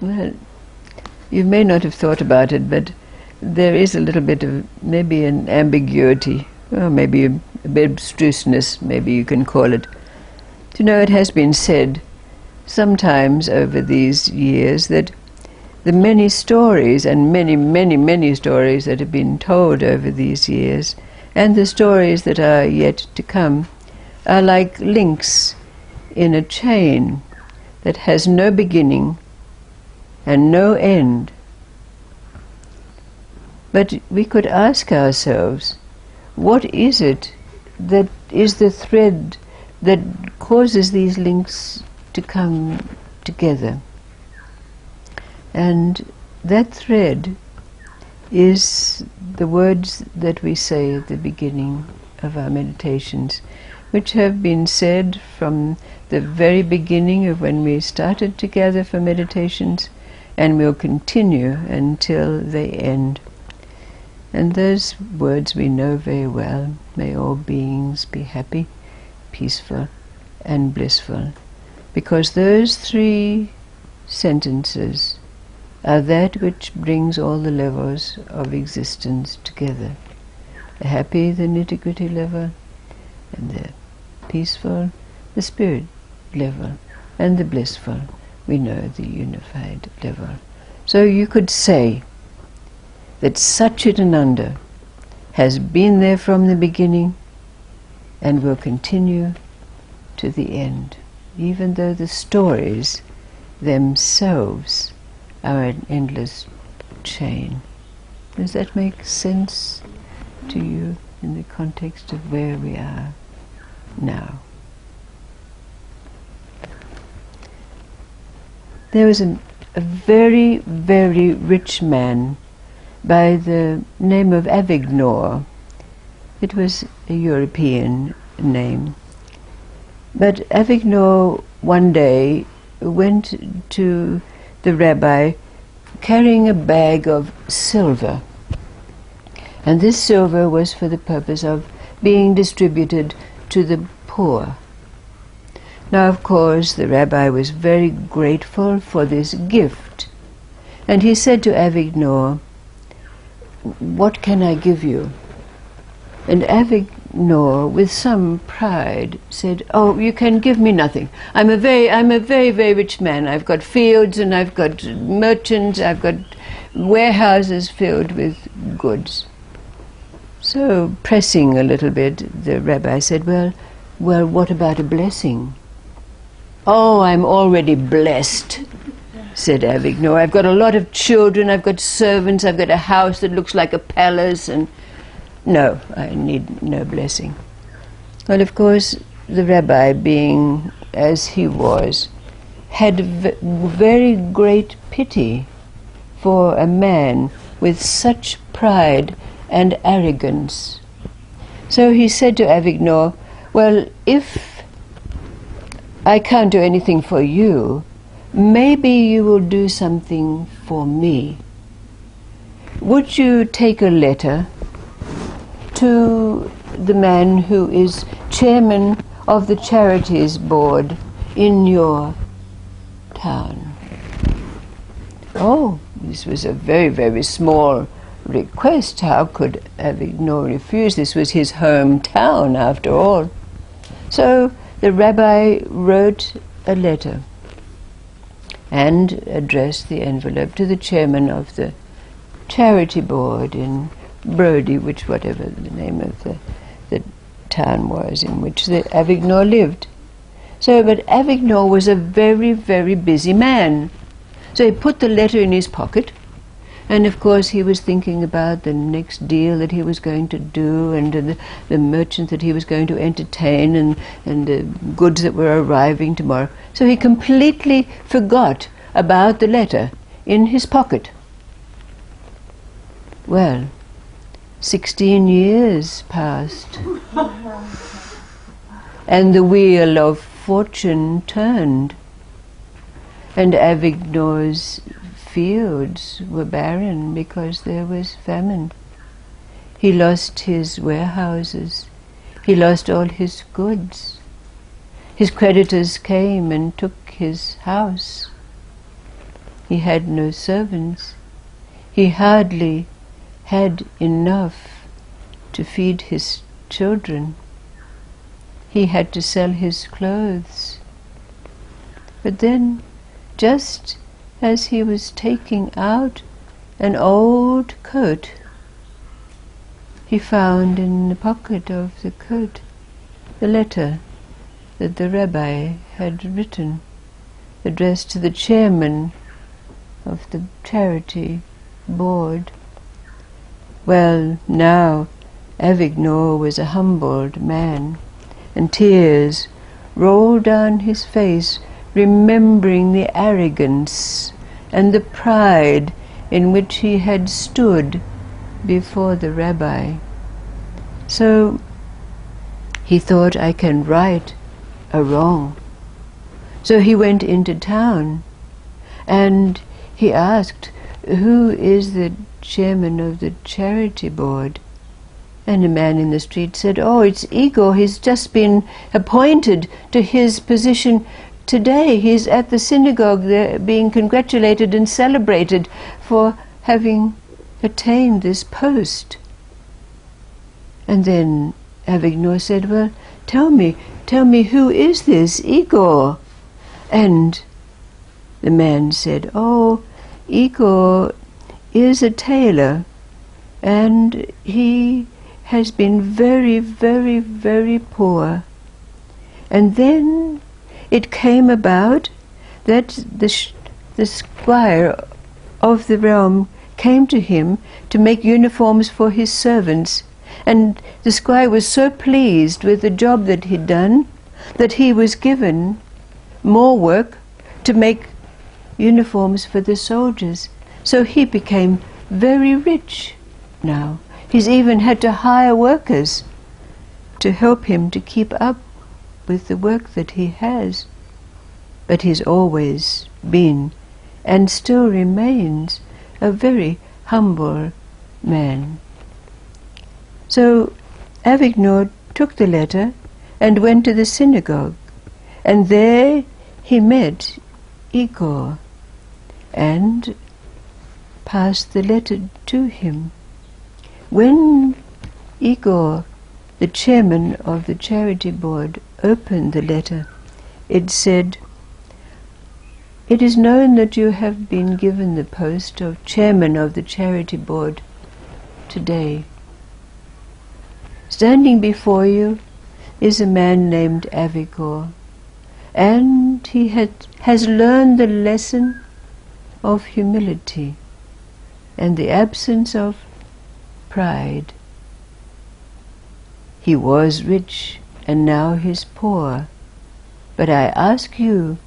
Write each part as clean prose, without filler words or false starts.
Well, you may not have thought about it, but there is a little bit of maybe an ambiguity, or maybe a bit of abstruseness, maybe you can call it. You know, it has been said sometimes over these years that the many stories, and many stories that have been told over these years, and the stories that are yet to come, are like links in a chain that has no beginning and no end. But we could ask ourselves, what is it that is the thread that causes these links to come together? And that thread is the words that we say at the beginning of our meditations, which have been said from the very beginning of when we started together for meditations, and will continue until they end. And those words we know very well: may all beings be happy, peaceful and blissful. Because those three sentences are that which brings all the levels of existence together. The happy, the nitty-gritty level, and the peaceful, the spirit level, and the blissful, we know, the unified level. So you could say that Satchitananda has been there from the beginning and will continue to the end, even though the stories themselves are an endless chain. Does that make sense to you in the context of where we are now? There was a very, very rich man by the name of Avignon. It was a European name. But Avignon one day went to the rabbi carrying a bag of silver. And this silver was for the purpose of being distributed to the poor. Now, of course, the rabbi was very grateful for this gift. And he said to Avignon, "What can I give you?" And Avignon, with some pride, said, "Oh, you can give me nothing. I'm a very, very rich man. I've got fields and I've got merchants, I've got warehouses filled with goods." So, pressing a little bit, the rabbi said, well, what about a blessing?" "Oh, I'm already blessed," said Avignon. "I've got a lot of children, I've got servants, I've got a house that looks like a palace, and no, I need no blessing." Well, of course, the rabbi, being as he was, had very great pity for a man with such pride and arrogance. So he said to Avignon, "Well, if I can't do anything for you, maybe you will do something for me. Would you take a letter to the man who is chairman of the charities board in your town?" Oh, this was a very, very small request. How could Avignon refuse? This was his hometown, after all. So the rabbi wrote a letter and addressed the envelope to the chairman of the charity board in Brody, which whatever the name of the town was in which the Avignon lived. So, but Avignon was a very, very busy man. So he put the letter in his pocket, and of course he was thinking about the next deal that he was going to do, and the merchant that he was going to entertain, and the goods that were arriving tomorrow. So he completely forgot about the letter in his pocket. Well, 16 years passed, and the wheel of fortune turned, and Avignon's fields were barren because there was famine. He lost his warehouses. He lost all his goods. His creditors came and took his house. He had no servants. He hardly had enough to feed his children. He had to sell his clothes. But then, just as he was taking out an old coat, he found in the pocket of the coat the letter that the rabbi had written, addressed to the chairman of the charity board. Well, now Avignor was a humbled man, and tears rolled down his face, remembering the arrogance and the pride in which he had stood before the rabbi. So he thought, I can right a wrong. So he went into town and he asked, who is the chairman of the charity board? And a man in the street said, oh, it's Igor. He's just been appointed to his position today. He's at the synagogue there being congratulated and celebrated for having attained this post. And then Avignor said, well, tell me, who is this Igor? And the man said, oh, Igor is a tailor, and he has been very, very, very poor. And then it came about that the squire of the realm came to him to make uniforms for his servants, and the squire was so pleased with the job that he'd done that he was given more work to make uniforms for the soldiers. So he became very rich now. He's even had to hire workers to help him to keep up with the work that he has. But he's always been, and still remains, a very humble man. So Avignor took the letter and went to the synagogue, and there he met Igor and passed the letter to him. When Igor, the chairman of the charity board, opened the letter, it said, it is known that you have been given the post of chairman of the charity board today. Standing before you is a man named Avignor, and he has learned the lesson of humility and the absence of pride. He was rich and now he's poor, but I ask you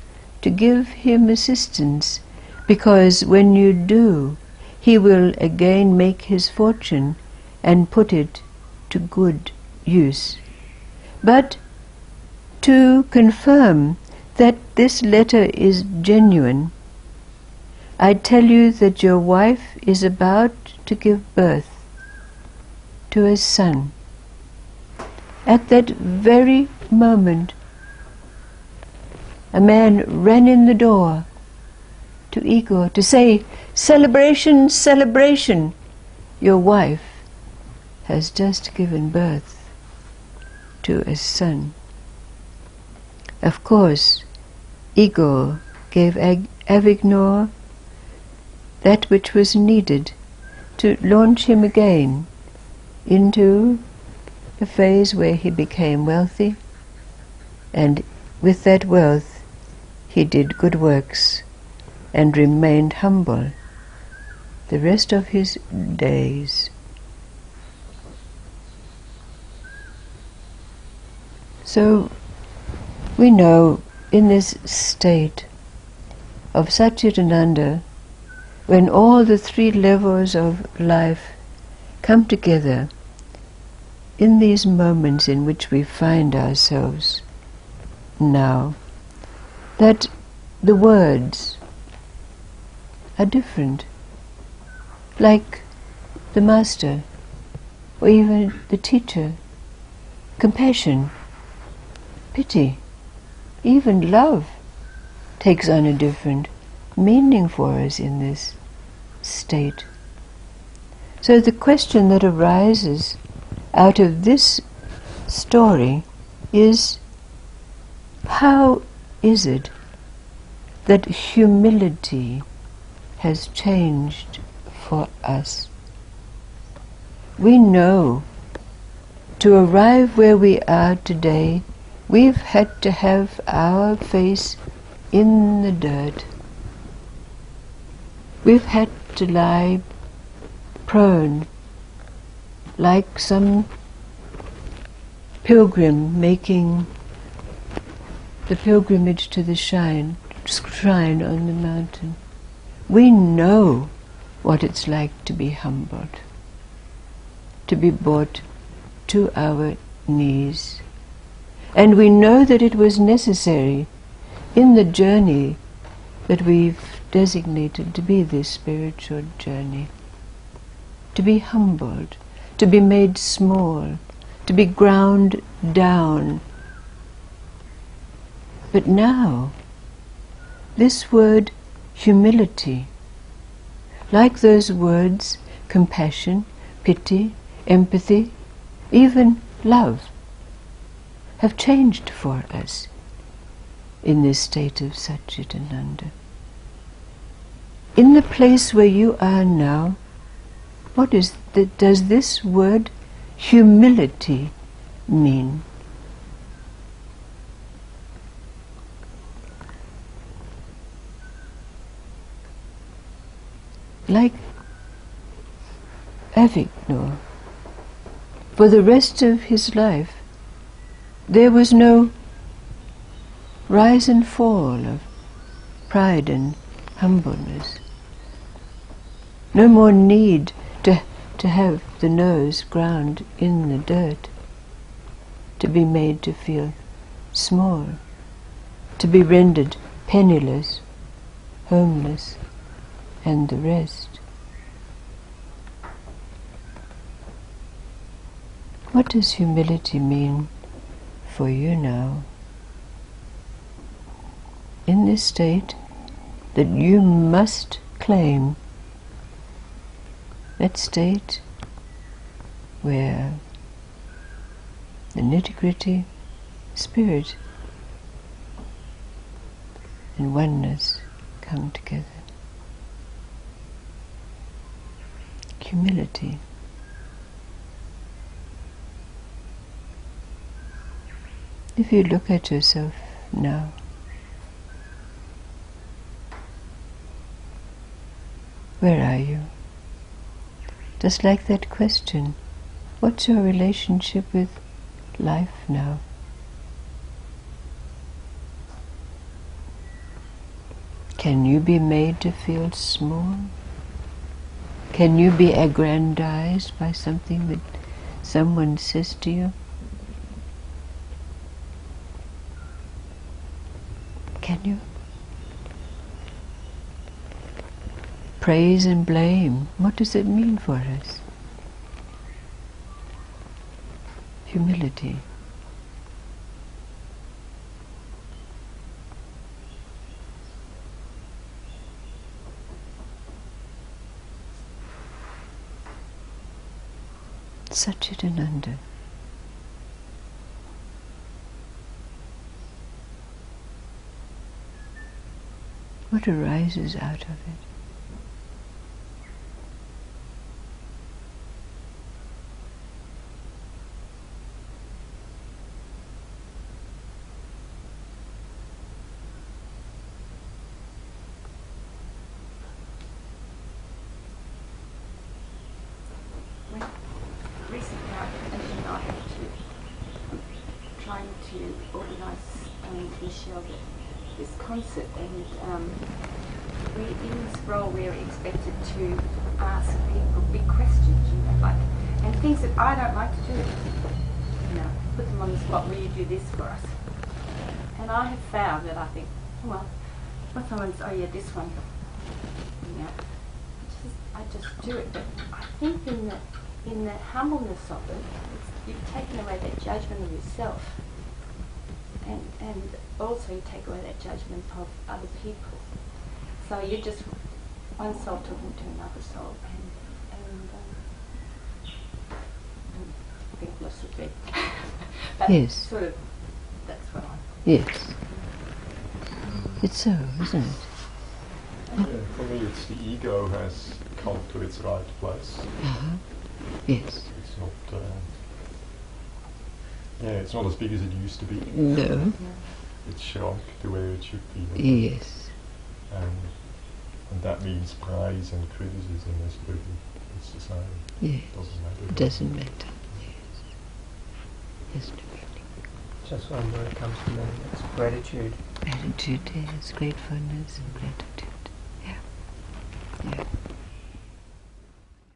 to give him assistance, because when you do, he will again make his fortune and put it to good use. But to confirm that this letter is genuine, I tell you that your wife is about to give birth to a son. At that very moment, a man ran in the door to Igor to say, celebration, celebration, your wife has just given birth to a son. Of course, Igor gave Avignor that which was needed to launch him again into a phase where he became wealthy, and with that wealth he did good works and remained humble the rest of his days. So we know in this state of Satchitananda, when all the three levels of life come together, in these moments in which we find ourselves now, that the words are different, like the master or even the teacher. Compassion, pity, even love takes on a different meaning for us in this state. So the question that arises out of this story is, how is it that humility has changed for us? We know to arrive where we are today, we've had to have our face in the dirt. We've had to lie prone like some pilgrim making the pilgrimage to the shrine on the mountain. We know what it's like to be humbled, to be brought to our knees. And we know that it was necessary in the journey that we've designated to be this spiritual journey, to be humbled, to be made small, to be ground down. But now, this word humility, like those words compassion, pity, empathy, even love, have changed for us in this state of Satchitananda. In the place where you are now, what does this word humility mean? Like Avignon, for the rest of his life, there was no rise and fall of pride and humbleness. No more need to have the nose ground in the dirt, to be made to feel small, to be rendered penniless, homeless, and the rest. What does humility mean for you now? In this state that you must claim, that state where the nitty-gritty spirit and oneness come together. Humility. If you look at yourself now, where are you? Just like that question, what's your relationship with life now? Can you be made to feel small? Can you be aggrandized by something that someone says to you? Can you? Praise and blame, what does it mean for us? Humility. Satchitananda. What arises out of it? Recently, I have trying to organise Michelle this concert, and we in this role we're expected to ask people big questions, and things that I don't like to do. Put them on the spot. Will you do this for us? And I have found that I think, well, when someone's, oh yeah, this one, I just do it. But I think in the humbleness of it, you've taken away that judgment of yourself, and also you take away that judgment of other people. So you're just one soul talking to another soul, and I think I've lost the thread. But Yes. sort of, that's what I'm. Yes. It's so, isn't it? Yeah, for me, it's the ego has come to its right place. Uh-huh. Yes. It's not. It's not as big as it used to be. No. It's shrunk to where it should be. Yes. And that means praise and criticism is pretty. It's the same. Yes. Doesn't matter. It doesn't matter. Yes. Yes, definitely. Just one word comes to me. It's gratitude. Gratitude, yes. Gratefulness and gratitude.